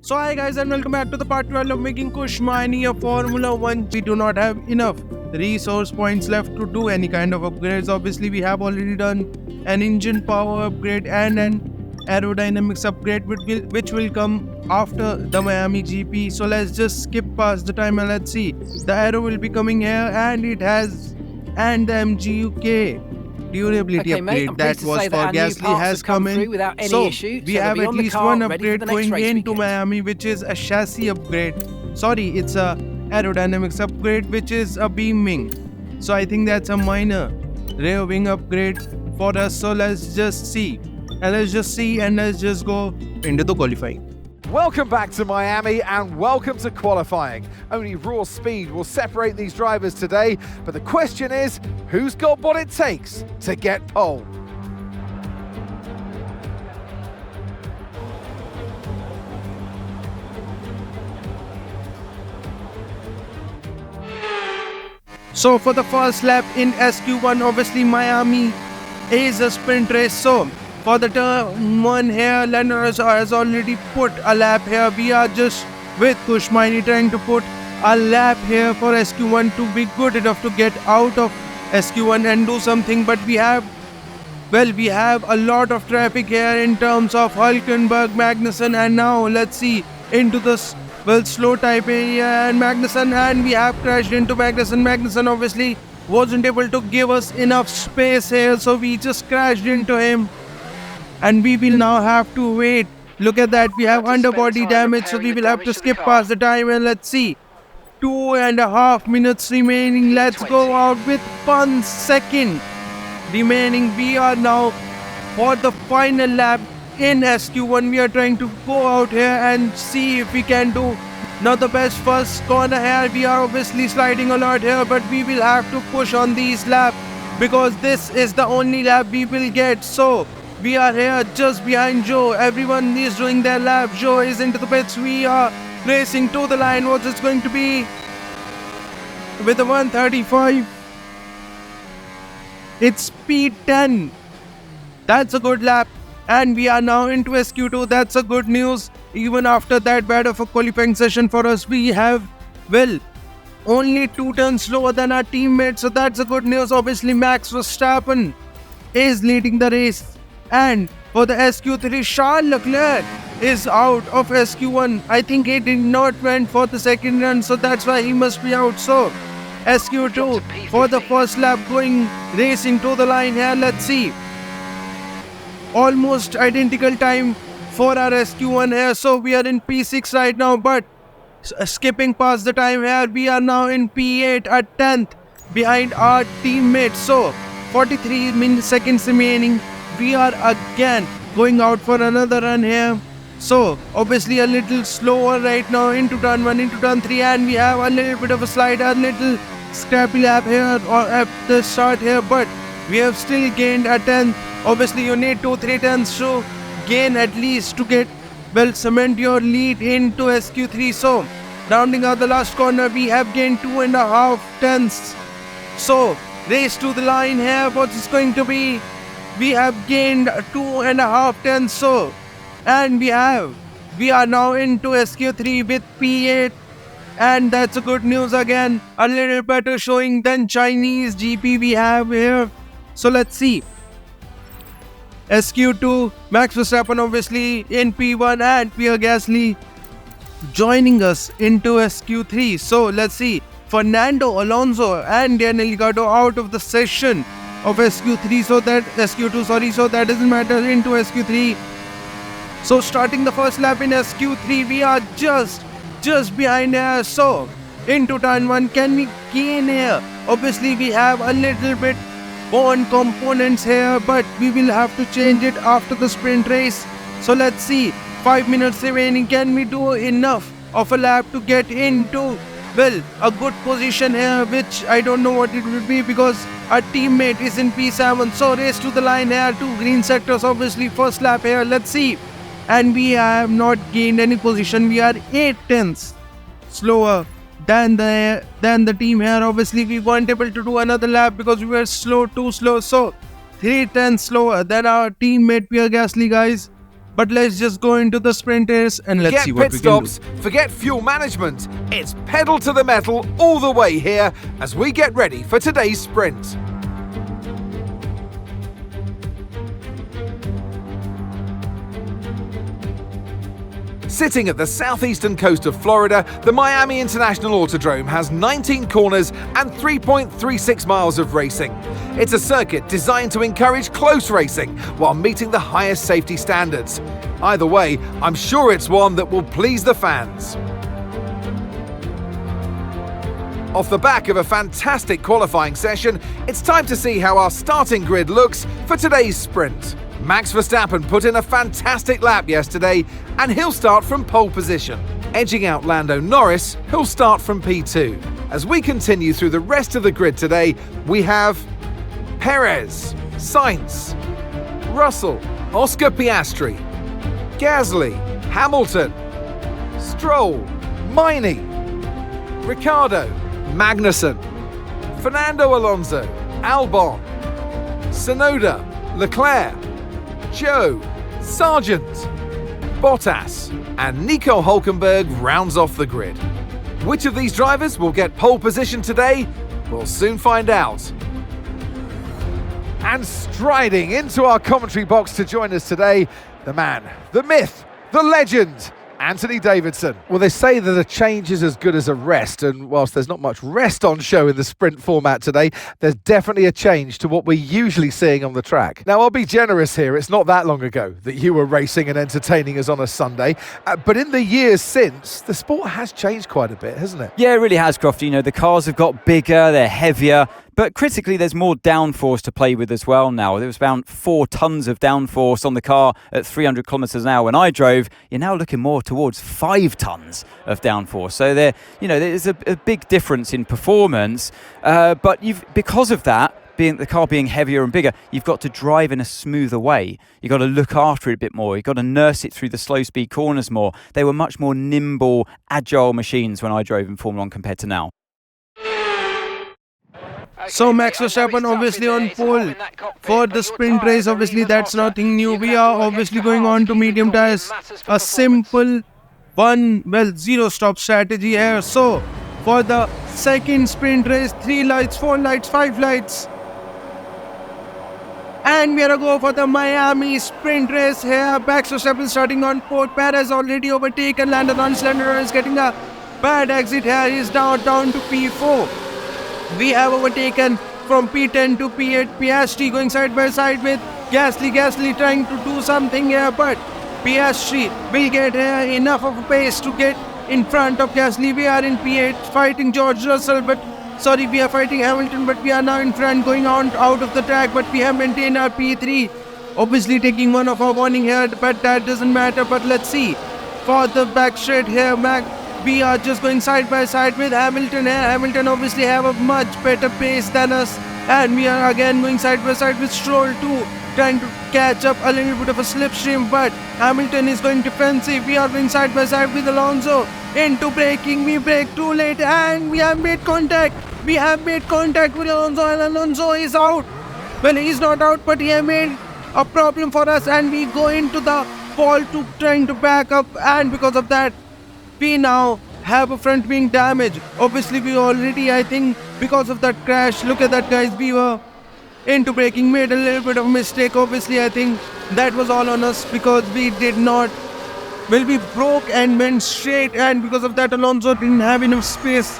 So hi guys and welcome back to the part 12 of making Kushmani a Formula 1. We do not have enough resource points left to do any kind of upgrades. Obviously we have already done an engine power upgrade and an aerodynamics upgrade which will come after the Miami GP. So let's just skip past the time and let's see. The aero will be coming here and it has and the MGUK durability upgrade that was for Gasly has come in. So we have at least one upgrade going into Miami, which is a chassis upgrade. Sorry, it's a aerodynamics upgrade, which is a beam wing. So I think that's a minor rear wing upgrade for us. So let's just see and let's just go into the qualifying. Welcome back to Miami and welcome to qualifying. Only raw speed will separate these drivers today, but the question is, who's got what it takes to get pole? So for the first lap in SQ1, obviously Miami is a sprint race. So for the turn 1 here, Lando has already put a lap here. We are just with Kushmani trying to put a lap here for SQ1 to be good enough to get out of SQ1 and do something. But we have a lot of traffic here in terms of Hülkenberg, Magnussen, and now let's see into this slow type area and Magnussen, and we have crashed into Magnussen. Magnussen obviously wasn't able to give us enough space here, so we just crashed into him. And we will now have to wait. Look at that, we have underbody damage, so we will have to skip past the time and let's see. 2.5 minutes remaining. Let's go out with 1 second remaining. We are now for the final lap in SQ1. We are trying to go out here and see if we can do not the best first corner here. We are obviously sliding a lot here, but we will have to push on these laps because this is the only lap we will get. So we are here just behind Joe. Everyone is doing their lap. Joe is into the pits. We are racing to the line. What is going to be with the 135? It's P10. That's a good lap. And we are now into SQ2. That's a good news. Even after that bad of a qualifying session for us, we have, only 2 turns slower than our teammates. So that's a good news. Obviously, Max Verstappen is leading the race. And for the SQ3, Charles Leclerc is out of SQ1. I think he did not went for the second run, so that's why he must be out. So SQ2 for the first lap going racing to the line here. Let's see. Almost identical time for our SQ1 here. So we are in P6 right now, but skipping past the time here, we are now in P8 at 10th behind our teammates. So 43 seconds remaining. We are again going out for another run here. So obviously a little slower right now into turn 1, into turn 3, and we have a little bit of a slide, a little scrappy lap here or at the start here, but we have still gained a 10th. Obviously you need 2-3 turns to gain at least to get cement your lead into SQ3. So rounding out the last corner, we have gained 2.5 tenths. So race to the line here. What is going to be? We have gained 2.5 tenths. So and we are now into SQ3 with P8, and that's a good news again. A little better showing than Chinese GP we have here. So let's see. SQ2, Max Verstappen obviously in P1 and Pierre Gasly joining us into SQ3. So let's see. Fernando Alonso and Daniel Ricciardo out of the session of SQ3, so that doesn't matter, into SQ3. So starting the first lap in SQ3, we are just behind here. So into turn 1, can we gain here? Obviously we have a little bit on components here, but we will have to change it after the sprint race. So let's see, 5 minutes remaining. Can we do enough of a lap to get into a good position here, which I don't know what it will be because our teammate is in P7. So race to the line here, 2 green sectors obviously, first lap here. Let's see, and we have not gained any position. We are 8 tenths slower than the team here. Obviously we weren't able to do another lap because we were too slow. So 3 tenths slower than our teammate Pierre Gasly, guys. But let's just go into the sprint race and let's Forget see what pit we can do. stops, forget fuel management. It's pedal to the metal all the way here as we get ready for today's sprint. Sitting at the southeastern coast of Florida, the Miami International Autodrome has 19 corners and 3.36 miles of racing. It's a circuit designed to encourage close racing while meeting the highest safety standards. Either way, I'm sure it's one that will please the fans. Off the back of a fantastic qualifying session, it's time to see how our starting grid looks for today's sprint. Max Verstappen put in a fantastic lap yesterday, and he'll start from pole position. Edging out Lando Norris, who'll start from P2. As we continue through the rest of the grid today, we have Perez, Sainz, Russell, Oscar Piastri, Gasly, Hamilton, Stroll, Miney, Ricciardo, Magnussen, Fernando Alonso, Albon, Tsunoda, Leclerc, Joe, Sargent, Bottas, and Nico Hülkenberg rounds off the grid. Which of these drivers will get pole position today? We'll soon find out. And striding into our commentary box to join us today, the man, the myth, the legend, Anthony Davidson. Well, they say that a change is as good as a rest, and whilst there's not much rest on show in the sprint format today, there's definitely a change to what we're usually seeing on the track. Now, I'll be generous here. It's not that long ago that you were racing and entertaining us on a Sunday, but in the years since, the sport has changed quite a bit, hasn't it? Yeah, it really has, Crofty. You know, the cars have got bigger, they're heavier, but critically, there's more downforce to play with as well now. There was around 4 tons of downforce on the car at 300 kilometres an hour when I drove. You're now looking more towards 5 tons of downforce. So there's a big difference in performance. But because of that, the car being heavier and bigger, you've got to drive in a smoother way. You've got to look after it a bit more. You've got to nurse it through the slow speed corners more. They were much more nimble, agile machines when I drove in Formula 1 compared to now. So Max Verstappen obviously on pole for the sprint race. Obviously that's nothing new. We are obviously going on to medium tires. A simple zero stop strategy here. So for the second sprint race, 3 lights, 4 lights, 5 lights. And we are going to go for the Miami sprint race here. Max Verstappen starting on pole. Perez already overtaken. Lando Norris getting a bad exit here. He's down to P4. We have overtaken from P10 to P8. Piastri going side by side with Gasly. Gasly trying to do something here, but Piastri will get enough of a pace to get in front of Gasly. We are in P8 fighting George Russell, we are fighting Hamilton, but we are now in front going on out of the track, but we have maintained our P3. Obviously taking one of our warning here, but that doesn't matter. But let's see. For the back straight here, we are just going side by side with Hamilton here. Hamilton obviously have a much better pace than us. And we are again going side by side with Stroll too, trying to catch up a little bit of a slipstream. But Hamilton is going defensive. We are going side by side with Alonso. Into braking, we brake too late and we have made contact. We have made contact with Alonso and Alonso is out. Well, he's not out, but he has made a problem for us and we go into the wall to trying to back up, and because of that, we now have a front wing damage. Obviously, we already, I think, because of that crash, look at that, guys, we were into braking, made a little bit of a mistake. Obviously, I think that was all on us because we did not, we broke and went straight, and because of that, Alonso didn't have enough space.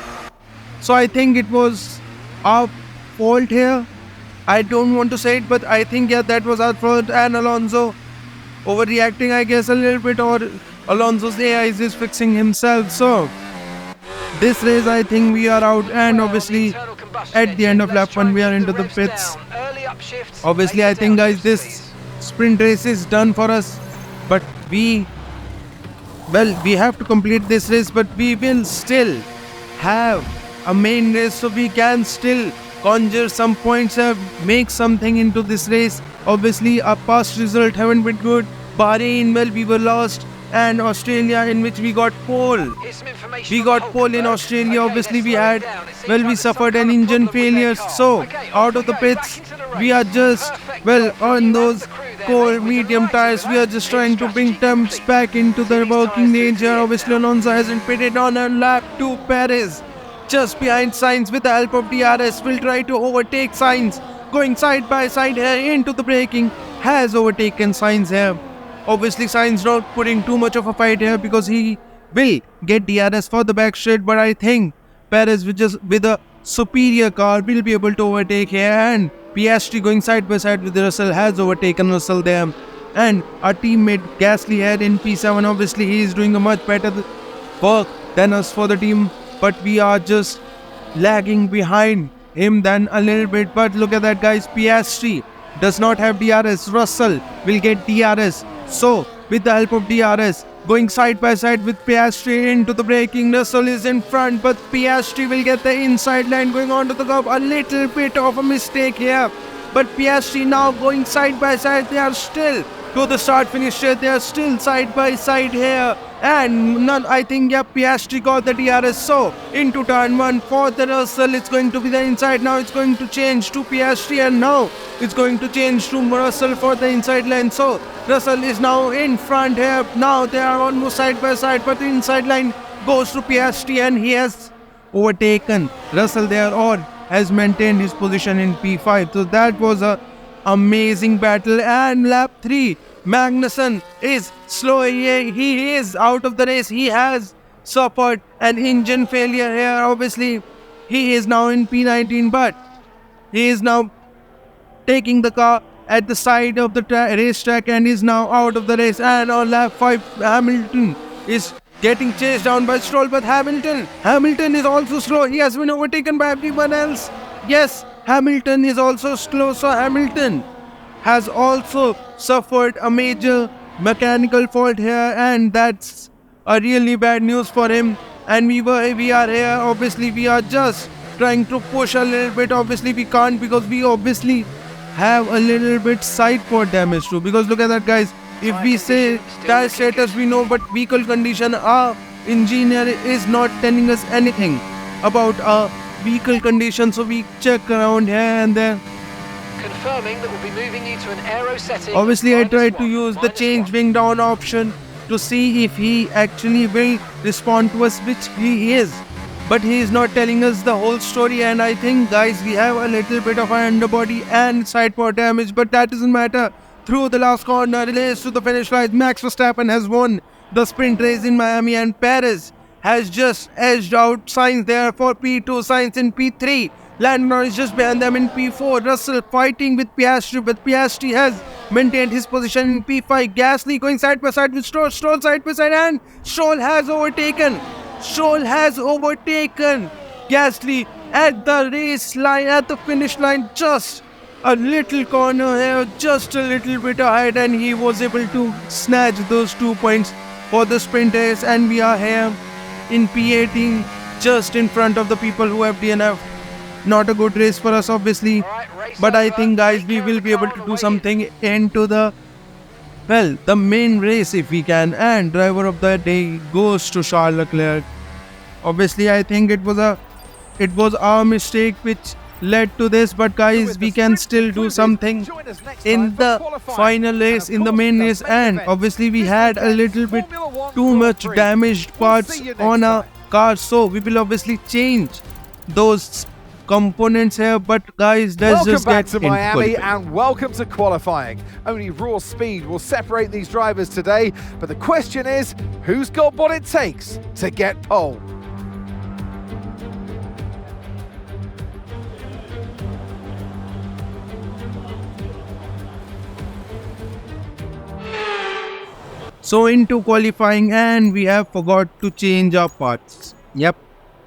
So I think it was our fault here. I don't want to say it, but I think, yeah, that was our fault, and Alonso overreacting, I guess, a little bit, or Alonso's AI is fixing himself. So this race, I think we are out, and obviously at the end of lap 1 we are into the pits. Obviously, I think, guys, this sprint race is done for us, but we have to complete this race, but we will still have a main race, so we can still conjure some points, make something into this race. Obviously, our past result haven't been good. Bahrain, we were lost, and Australia, in which we got pole. We got pole in Australia. Obviously, we suffered an engine failure. So out of the pits, we are just on those core medium tires. We are just trying to bring temps back into the working range here. Obviously, Alonso hasn't pitted on a lap 2. Perez just behind Sainz with the help of DRS will try to overtake Sainz. Going side by side here into the braking. Has overtaken Sainz here. Obviously, Sainz not putting too much of a fight here because he will get DRS for the back straight. But I think Perez with a superior car will be able to overtake here. And Piastri going side by side with Russell has overtaken Russell there. And our teammate Gasly here in P7, obviously he is doing a much better work than us for the team. But we are just lagging behind him than a little bit. But look at that, guys. Piastri does not have DRS. Russell will get DRS. So with the help of DRS, going side by side with Piastri into the braking, Russell is in front, but Piastri will get the inside line going on to the curb. A little bit of a mistake here, but Piastri now going side by side. They are still to the start finish straight. They are still side by side here, and I think Piastri got the DRS. So into turn 1 for the Russell, it's going to be the inside. Now it's going to change to Piastri, and now it's going to change to Russell for the inside line. So Russell is now in front here. Now they are almost side by side, but the inside line goes to Piastri, and he has overtaken Russell there, or has maintained his position in P5. So that was a amazing battle. And lap 3, Magnussen is slow. He is out of the race. He has suffered an engine failure here. Obviously, he is now in P19, but he is now taking the car at the side of the racetrack and is now out of the race. And on lap 5, Hamilton is getting chased down by Stroll, but Hamilton is also slow. He has been overtaken by everyone else. Yes, Hamilton is also slow, so Hamilton has also suffered a major mechanical fault here, and that's a really bad news for him. And we are here. Obviously, we are just trying to push a little bit. Obviously, we can't because we obviously have a little bit side pod damage too. Because look at that, guys. If we say tire status, we know, but vehicle condition, our engineer is not telling us anything about our vehicle condition. So we check around here and there. Confirming that we'll be moving you to an aero setting. Obviously, I tried to use the change wing down option to see if he actually will respond to us, which he is. But he is not telling us the whole story, and I think, guys, we have a little bit of an underbody and side pod damage, but that doesn't matter. Through the last corner, relays to the finish line, Max Verstappen has won the sprint race in Miami, and Perez has just edged out Sainz there for P2, Sainz in P3. Lando Norris just behind them in P4. Russell fighting with Piastri, but Piastri has maintained his position in P5. Gasly going side by side with Stroll side by side, and Stroll has overtaken Gasly at the race line, at the finish line, just a little corner here, just a little bit ahead, and he was able to snatch those 2 points for the sprint race. And we are here in P18, just in front of the people who have DNF. Not a good race for us, obviously, but I think, guys, we will be able to do something into the main race if we can. And driver of the day goes to Charles Leclerc. Obviously, I think it was our mistake which led to this, but guys, we can still do something in the final race, in the main race. And obviously, we had a little bit too much damaged parts on our car, so we will obviously change those components here. But guys, let's just get to Miami and welcome to qualifying. Only raw speed will separate these drivers today, but the question is, who's got what it takes to get pole? So into qualifying, and we have forgot to change our parts. Yep,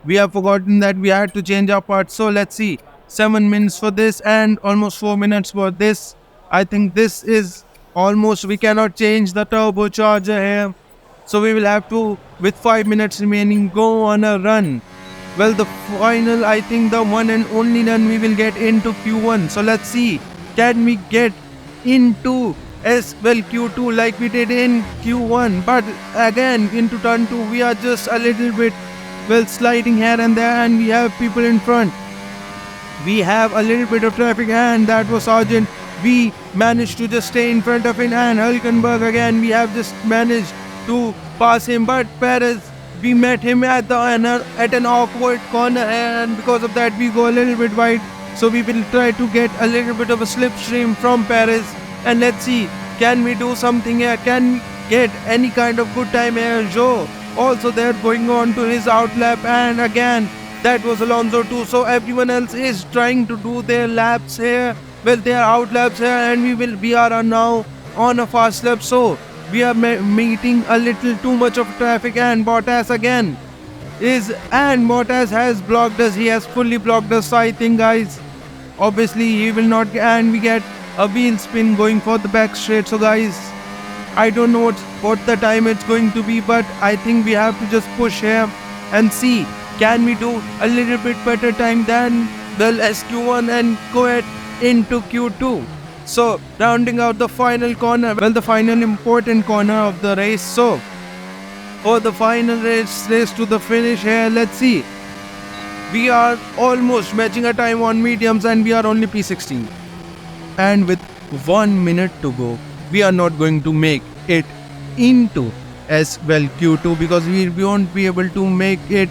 we have forgotten that we had to change our parts. So let's see, 7 minutes for this and almost 4 minutes for this. I think this is almost, we cannot change the turbocharger here, so we will have to, with 5 minutes remaining, go on a run. Well, the final, I think the one and only run we will get into Q1. So let's see, can we get into Q2 like we did in Q1. But again, into turn 2, we are just a little bit sliding here and there, and we have people in front. We have a little bit of traffic, and that was Sargent we managed to just stay in front of him, and Hülkenberg again, we have just managed to pass him, but Perez, we met him at an awkward corner, and because of that we go a little bit wide. So we will try to get a little bit of a slipstream from Perez, and let's see, can we do something here? Can we get any kind of good time here? Joe also there going on to his outlap, and again that was Alonso too. So everyone else is trying to do their laps here, well, their outlaps here, and we are now on a fast lap. So we are meeting a little too much of traffic, and Bottas again Bottas has blocked us. He has fully blocked us. So I think, guys, obviously he will not, and we get a wheel spin going for the back straight. So guys, I don't know what the time it's going to be, but I think we have to just push here and see, can we do a little bit better time than the SQ1 and go ahead into Q2. So rounding out the final corner, well, the final important corner of the race. So for the final race to the finish here, let's see, we are almost matching a time on mediums, and we are only P16, and with 1 minute to go, we are not going to make it into as well Q2, because we won't be able to make it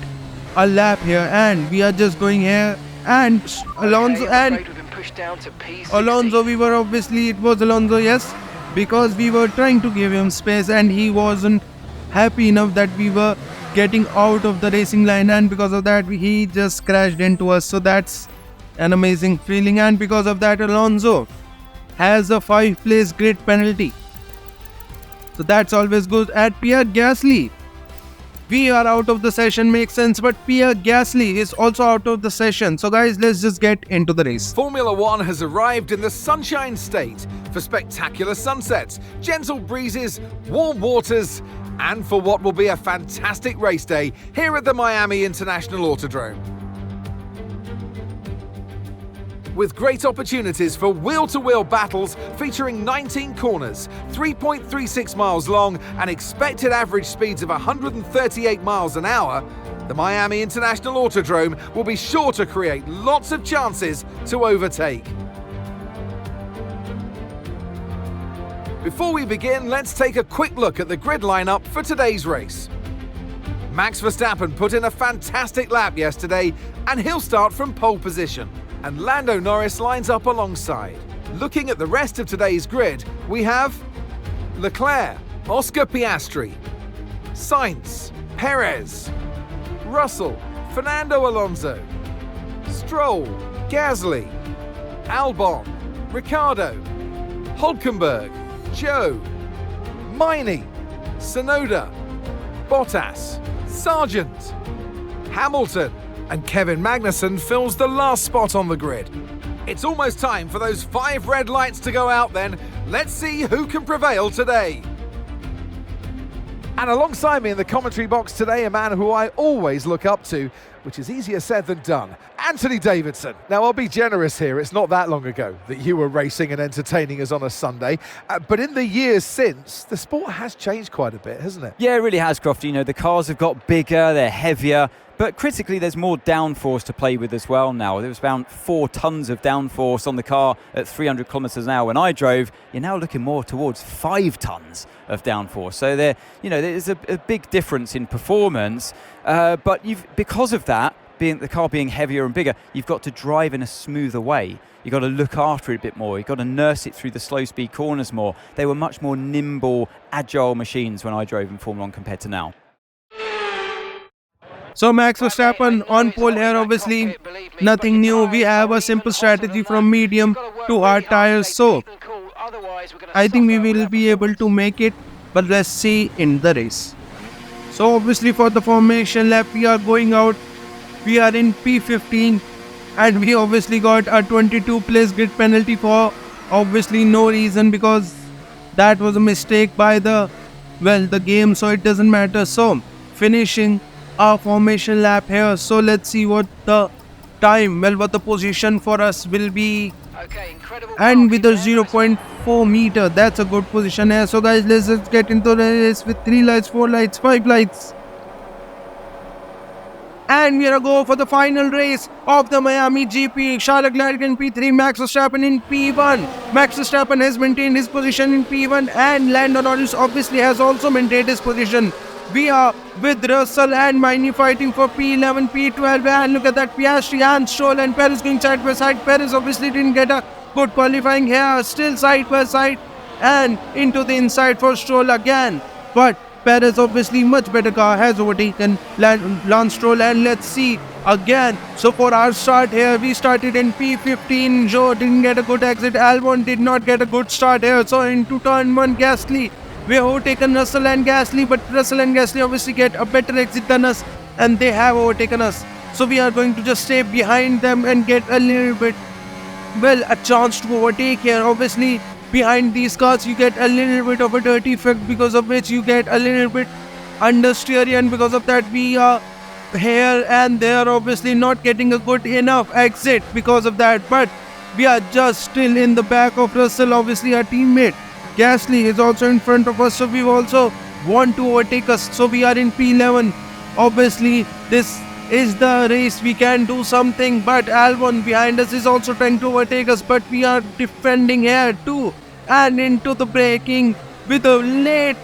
a lap here, and we are just going here, and Alonso and Alonso, we were obviously, it was Alonso, yes, because we were trying to give him space, and he wasn't happy enough that we were getting out of the racing line, and because of that he just crashed into us. So that's an amazing feeling, and because of that Alonso has a 5-place grid penalty. So that's always good. At Pierre Gasly, we are out of the session, makes sense, but Pierre Gasly is also out of the session. So guys, let's just get into the race. Formula One has arrived in the Sunshine State for spectacular sunsets, gentle breezes, warm waters, and for what will be a fantastic race day here at the Miami International Autodrome. With great opportunities for wheel-to-wheel battles featuring 19 corners, 3.36 miles long, and expected average speeds of 138 miles an hour, the Miami International Autodrome will be sure to create lots of chances to overtake. Before we begin, let's take a quick look at the grid lineup for today's race. Max Verstappen put in a fantastic lap yesterday, and he'll start from pole position. And Lando Norris lines up alongside. Looking at the rest of today's grid, we have Leclerc, Oscar Piastri, Sainz, Perez, Russell, Fernando Alonso, Stroll, Gasly, Albon, Ricciardo, Hülkenberg, Joe, Miney, Tsunoda, Bottas, Sargent, Hamilton, and Kevin Magnussen fills the last spot on the grid. It's almost time for those 5 red lights to go out then. Let's see who can prevail today. And alongside me in the commentary box today, a man who I always look up to, which is easier said than done, Anthony Davidson. Now, I'll be generous here. It's not that long ago that you were racing and entertaining us on a Sunday. But in the years since, the sport has changed quite a bit, hasn't it? Yeah, it really has, Crofty. You know, the cars have got bigger, they're heavier, but critically there's more downforce to play with as well now. There was about 4 tons of downforce on the car at 300 kilometers an hour when I drove. You're now looking more towards 5 tons of downforce. So there's a big difference in performance, but because of that, the car being heavier and bigger, you've got to drive in a smoother way. You've got to look after it a bit more. You've got to nurse it through the slow speed corners more. They were much more nimble, agile machines when I drove in Formula 1 compared to now. So Max Verstappen on pole here, obviously nothing new. We have a simple strategy from medium to hard tires. So I think we will be able to make it, but let's see in the race. So obviously for the formation lap, we are going out. We are in P15, and we obviously got a 22-place grid penalty for obviously no reason, because that was a mistake by the game, so it doesn't matter. So finishing our formation lap here. So let's see what the time, what the position for us will be. Okay, incredible. And with a 0.4 meter, that's a good position here. So guys, let's just get into the race with 3 lights, 4 lights, 5 lights. And we are going to go for the final race of the Miami GP. Charles Leclerc in P3, Max Verstappen in P1. Max Verstappen has maintained his position in P1 and Lando Norris obviously has also maintained his position. We are with Russell and Miney fighting for P11, P12, and look at that, Piastri and Stroll and Perez going side by side. Perez obviously didn't get a good qualifying here, still side by side and into the inside for Stroll again. But Perez obviously much better car has overtaken Lance Stroll, and let's see again. So for our start here, we started in P15. Joe didn't get a good exit. Albon did not get a good start here. So into turn 1, Gasly, we have overtaken Russell and Gasly, but Russell and Gasly obviously get a better exit than us, and they have overtaken us. So we are going to just stay behind them and get a little bit, well, a chance to overtake here. Obviously, behind these cars, you get a little bit of a dirty effect, because of which you get a little bit understeery, and because of that, we are here and there obviously not getting a good enough exit because of that. But we are just still in the back of Russell, obviously our teammate. Gasly is also in front of us, so we also want to overtake us. So we are in P11. Obviously, this is the race, we can do something, but Albon behind us is also trying to overtake us, but we are defending here too. And into the braking with a late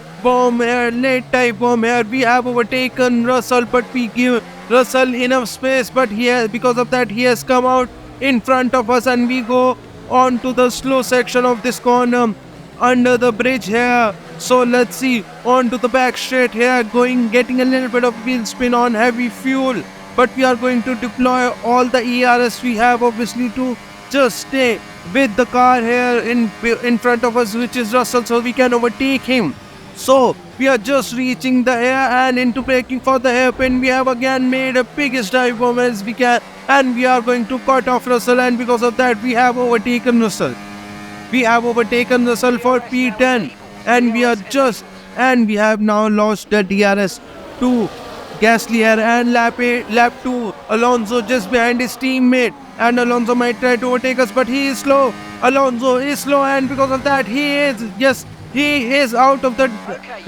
type bomb here, we have overtaken Russell, but we give Russell enough space, but because of that he has come out in front of us, and we go on to the slow section of this corner under the bridge here. So let's see, on to the back straight here, getting a little bit of wheel spin on heavy fuel, but we are going to deploy all the ERS we have obviously to just stay with the car here in front of us, which is Russell, so we can overtake him. So we are just reaching the air and into braking for the hairpin. We have again made a biggest dive bomb as we can, and we are going to cut off Russell, and because of that we have overtaken Russell. We have overtaken Russell for P10, and we have now lost the DRS to Gasly here, and lap 2, Alonso just behind his teammate, and Alonso might try to overtake us, but he is slow. Alonso is slow, and because of that he is out of the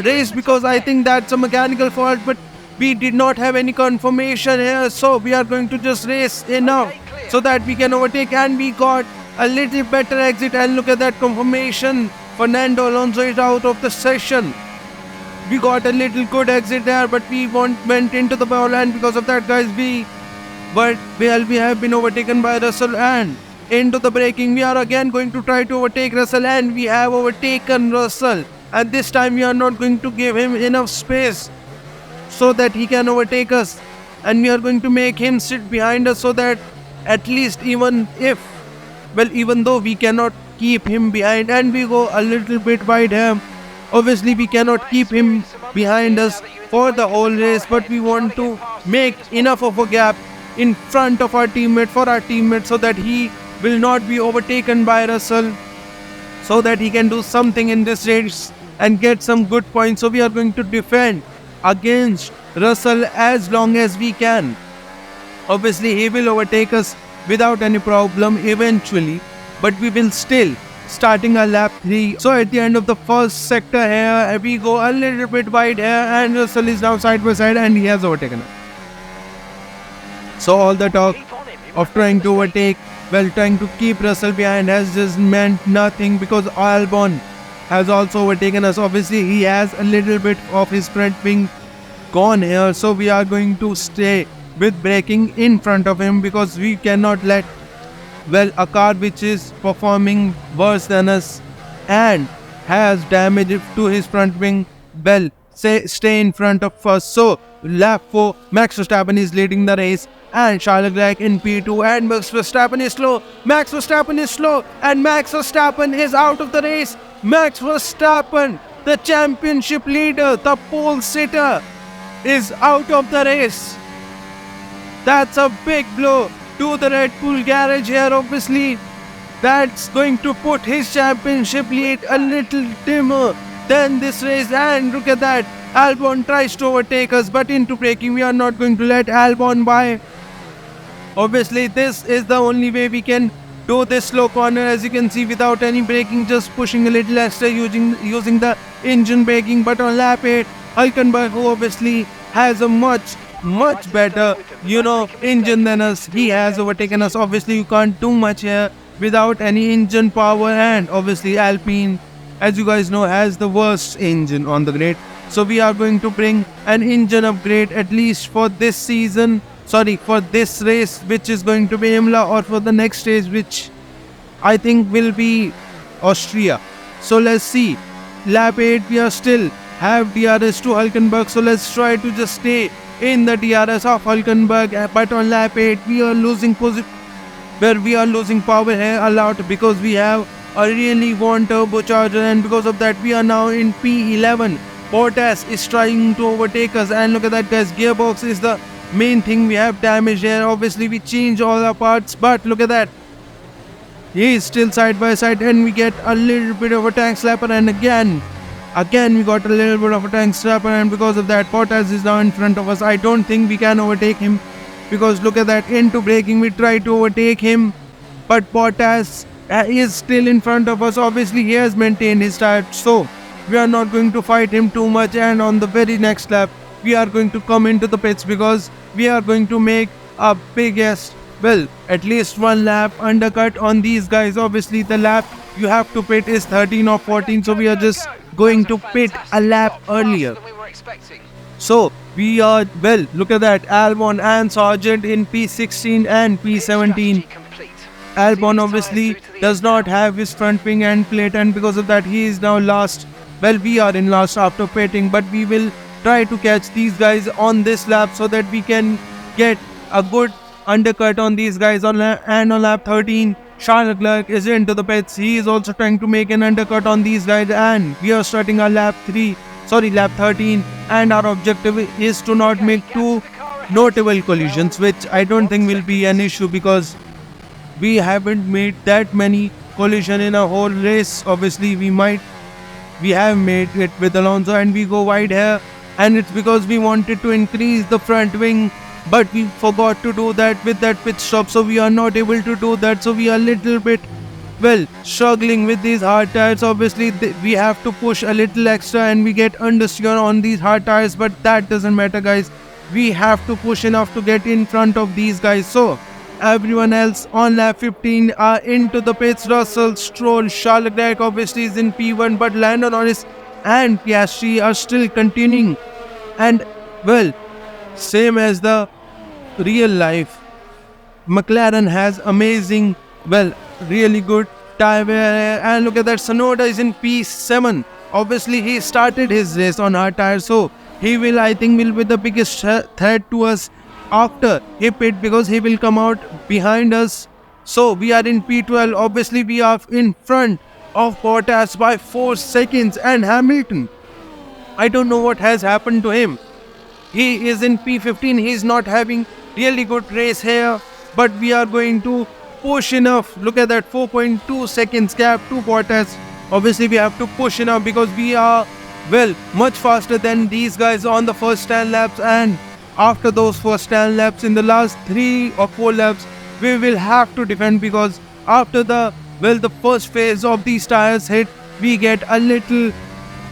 race, because I think that's a mechanical fault, but we did not have any confirmation here, so we are going to just race enough so that we can overtake, and we got a little better exit, and look at that confirmation. Fernando Alonso is out of the session. We got a little good exit there, but we went into the ball, and because of that, guys, we have been overtaken by Russell, and into the braking we are again going to try to overtake Russell, and we have overtaken Russell, and this time we are not going to give him enough space so that he can overtake us, and we are going to make him sit behind us, so that at least even though we cannot keep him behind, and we go a little bite wide here, obviously we cannot keep him behind us for the whole race, but we want to make enough of a gap in front of our teammate, so that he will not be overtaken by Russell, so that he can do something in this race and get some good points. So we are going to defend against Russell as long as we can. Obviously he will overtake us without any problem eventually, but we will still starting a lap 3. So at the end of the first sector here, we go a little bit wide here, and Russell is now side by side, and he has overtaken us. So all the talk of trying to overtake, trying to keep Russell behind has just meant nothing, because Albon has also overtaken us. Obviously he has a little bit of his front wing gone here, so we are going to stay with braking in front of him, because we cannot let a car which is performing worse than us and has damage to his front wing stay in front of us. So lap 4, Max Verstappen is leading the race, and Charles Leclerc in P2, and Max Verstappen is slow, and Max Verstappen is out of the race. Max Verstappen, the championship leader, the pole sitter, is out of the race. That's a big blow to the Red Bull garage here. Obviously that's going to put his championship lead a little dimmer than this race, and look at that, Albon tries to overtake us, but into braking we are not going to let Albon by. Obviously this is the only way we can do this slow corner, as you can see, without any braking, just pushing a little extra using the engine braking. But on lap 8, Hülkenberg, who obviously has a much better, engine than us. He has overtaken us. Obviously, you can't do much here without any engine power, and obviously Alpine, as you guys know, has the worst engine on the grid. So we are going to bring an engine upgrade at least for this season. Sorry, for this race, which is going to be Imola, or for the next race, which I think will be Austria. So let's see. Lap 8, we are still have DRS to Hulkenberg. So let's try to just stay in the DRS of Hulkenberg. But on lap 8, we are losing power here a lot because we have a really warm turbocharger, and because of that we are now in P11. Bottas is trying to overtake us, and look at that, guys. Gearbox is the main thing we have damaged here. Obviously we change all our parts, but look at that. He is still side by side, and we get a little bit of a tank slapper, and again we got a little bit of a tank slapper, and because of that Bottas is now in front of us. I don't think we can overtake him because look at that, into braking we try to overtake him, but Bottas is still in front of us. Obviously he has maintained his tire, so we are not going to fight him too much, and on the very next lap we are going to come into the pits because we are going to make a biggest, well, at least one lap undercut on these guys. Obviously the lap you have to pit is 13 or 14, so we are just going to pit a lap earlier. So we are, well, look at that, Albon and Sargent in P16 and P17. Albon obviously does not have his front wing end plate, and because of that he is now last. Well, we are in last after pitting, but we will try to catch these guys on this lap so that we can get a good undercut on these guys. On lap 13, Charles Leclerc is into the pits. He is also trying to make an undercut on these guys, and we are starting our lap 13, and our objective is to not make two notable collisions, which I don't think will be an issue because we haven't made that many collision in a whole race. Obviously we have made it with Alonso, and we go wide here, and it's because we wanted to increase the front wing, but we forgot to do that with that pit stop, so we are not able to do that. So we are a little bit, well, struggling with these hard tires. Obviously we have to push a little extra and we get understeer on these hard tires, but that doesn't matter, guys. We have to push enough to get in front of these guys. So everyone else on lap 15 are into the pits. Russell, Stroll, Charles Leclerc obviously is in P1, but Lando Norris and Piastri are still continuing. And well, same as the real life, McLaren has amazing, well, really good tire wear, and look at that, Tsunoda is in P7. Obviously he started his race on hard tires, so he will, I think, will be the biggest threat to us after he pit because he will come out behind us. So we are in P12. Obviously we are in front of Bottas by 4 seconds, and Hamilton, I don't know what has happened to him. He is in P15. He is not having really good race here, but we are going to push enough. Look at that, 4.2 seconds gap to Bottas. Obviously we have to push enough because we are, well, much faster than these guys on the first 10 laps, and after those first 10 laps, in the last 3 or 4 laps, we will have to defend because after the first phase of these tires hit, we get a little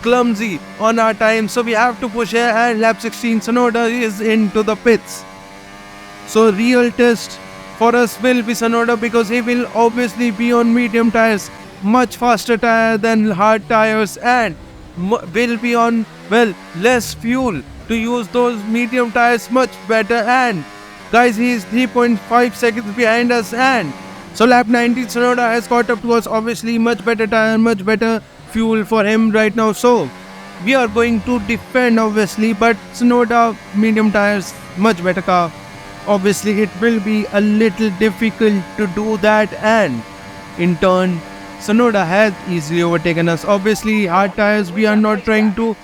clumsy on our time, so we have to push here. And lap 16, Tsunoda is into the pits. So real test for us will be Tsunoda because he will obviously be on medium tires, much faster tire than hard tires, and will be on, well, less fuel to use those medium tires much better. And guys, he is 3.5 seconds behind us, and so lap 19, Tsunoda has caught up to us. Obviously much better tire, much better fuel for him right now, so we are going to defend obviously, but Tsunoda medium tires, much better car. Obviously it will be a little difficult to do that, and in turn Tsunoda has easily overtaken us. Obviously hard tires, we are not trying to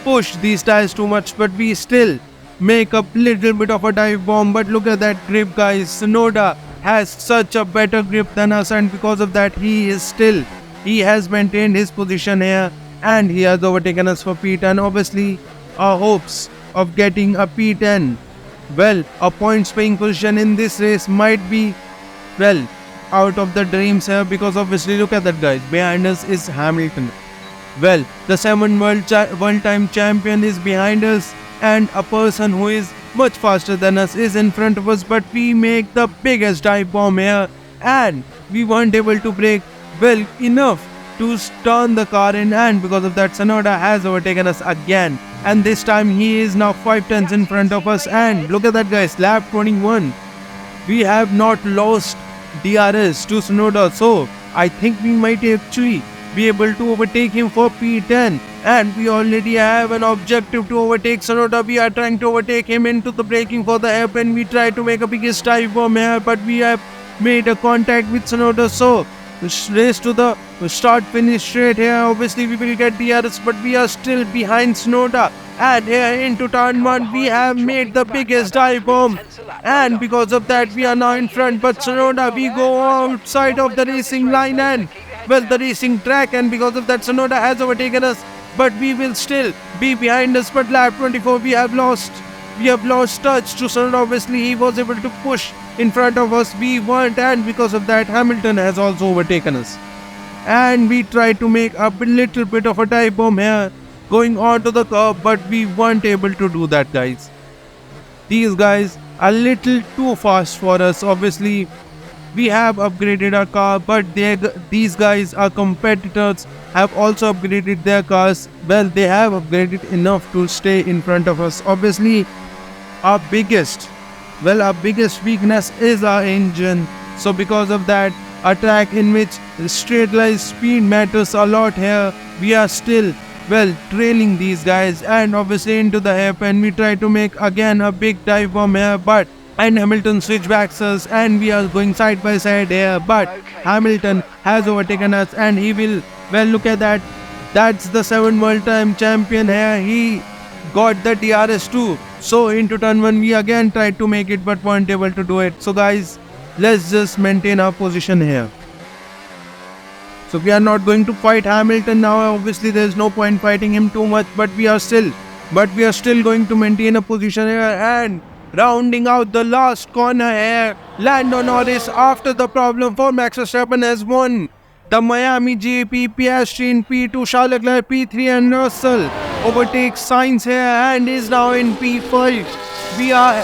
push these tires too much, but we still make a little bit of a dive bomb. But look at that grip, guys. Tsunoda has such a better grip than us, and because of that he has maintained his position here, and he has overtaken us for P10. Obviously our hopes of getting a P10, well, a points paying position in this race might be, well, out of the dreams here, because obviously look at that, guys. Behind us is Hamilton. Well, the 7 world time champion is behind us, and a person who is much faster than us is in front of us, but we make the biggest dive bomb here and we weren't able to brake well enough to turn the car in, and because of that Tsunoda has overtaken us again, and this time he is now 5 tenths in front of us. And look at that guys, lap 21, we have not lost DRS to Tsunoda, so I think we might actually be able to overtake him for P10, and we already have an objective to overtake Tsunoda. We are trying to overtake him into the braking for the hairpin. We try to make a biggest dive bomb here, but we have made a contact with Tsunoda, so race to the start finish straight here. Obviously we will get DRS, but we are still behind Tsunoda, and here into turn 1 we have made the biggest dive bomb, and because of that we are now in front. But Tsunoda, we go outside of the racing line and the racing track, and because of that Tsunoda has overtaken us, but we will still be behind us. But lap 24 we have lost touch to Tsunoda. Obviously he was able to push in front of us, we weren't, and because of that Hamilton has also overtaken us, and we tried to make a little bit of a dive bomb here going onto the curb, but we weren't able to do that guys. These guys are a little too fast for us. Obviously we have upgraded our car, but these guys, our competitors, have also upgraded their cars. Well, they have upgraded enough to stay in front of us. Obviously our biggest weakness is our engine, so because of that, a track in which straight line speed matters a lot here, we are still trailing these guys. And obviously into the hairpin we try to make again a big dive bomb here, and Hamilton switchbacks us, and we are going side by side here, but Hamilton has overtaken us, and he will, look at that, that's the 7 world time champion here, he got the DRS too. So into turn 1 we again tried to make it, but weren't able to do it. So guys, let's just maintain our position here. So we are not going to fight Hamilton now. Obviously there is no point fighting him too much, but we are still going to maintain a position here. And rounding out the last corner here, Lando Norris, after the problem for Max Verstappen, has won the Miami GP. Piastri in P2, Charles Leclerc P3, and Russell overtakes Sainz here and is now in P5. We are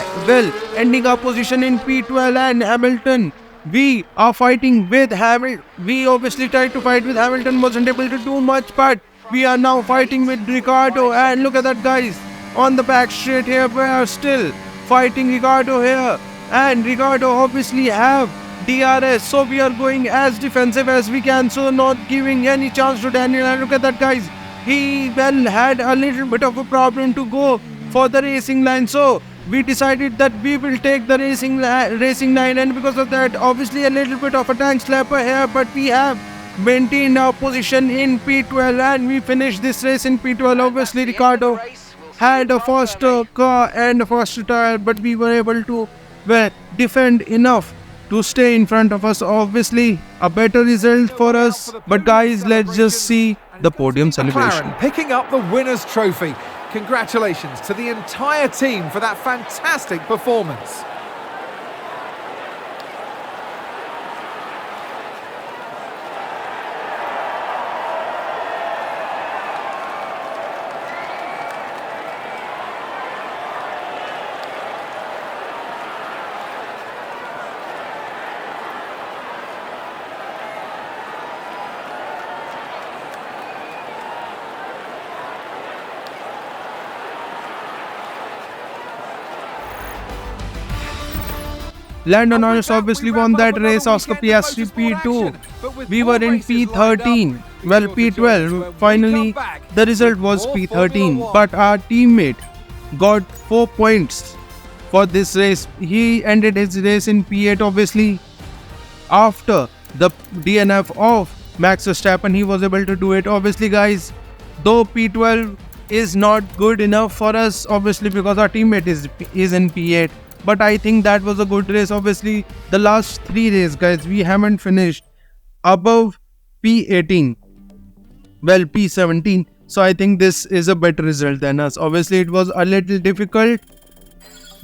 ending our position in P12, and Hamilton, we are fighting with Hamilton. We obviously tried to fight with Hamilton, wasn't able to do much, but we are now fighting with Ricciardo, and look at that guys, on the back straight here we are still fighting Ricciardo here, and Ricciardo obviously have DRS, so we are going as defensive as we can, so not giving any chance to Daniel. And look at that guys, he had a little bit of a problem to go for the racing line, so we decided that we will take the racing line, and because of that obviously a little bit of a tank slapper here, but we have maintained our position in P12 and we finished this race in P12. Obviously Ricciardo had a faster car and a faster tire, but we were able to defend enough to stay in front of us. Obviously a better result for us, but guys, let's just see the podium celebration. McLaren picking up the winner's trophy. Congratulations to the entire team for that fantastic performance. Lando Norris obviously won that race. Oscar Piastri P2. We were in P13. P12. Finally, the result was P13. But our teammate got 4 points for this race. He ended his race in P8. Obviously, after the DNF of Max Verstappen, he was able to do it. Obviously, guys, though P12 is not good enough for us, obviously, because our teammate is in P8. But I think that was a good race. Obviously, the last 3 races, guys, we haven't finished above P18. P17. So I think this is a better result than us. Obviously, it was a little difficult.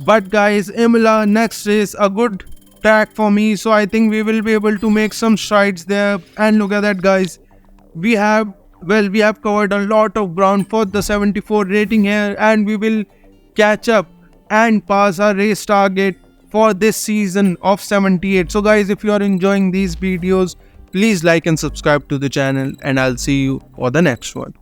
But guys, Imola, next race, a good track for me. So I think we will be able to make some strides there. And look at that, guys. We have covered a lot of ground for the 74 rating here. And we will catch up and pass our race target for this season of 78. So guys, if you are enjoying these videos, please like and subscribe to the channel, and I'll see you for the next one.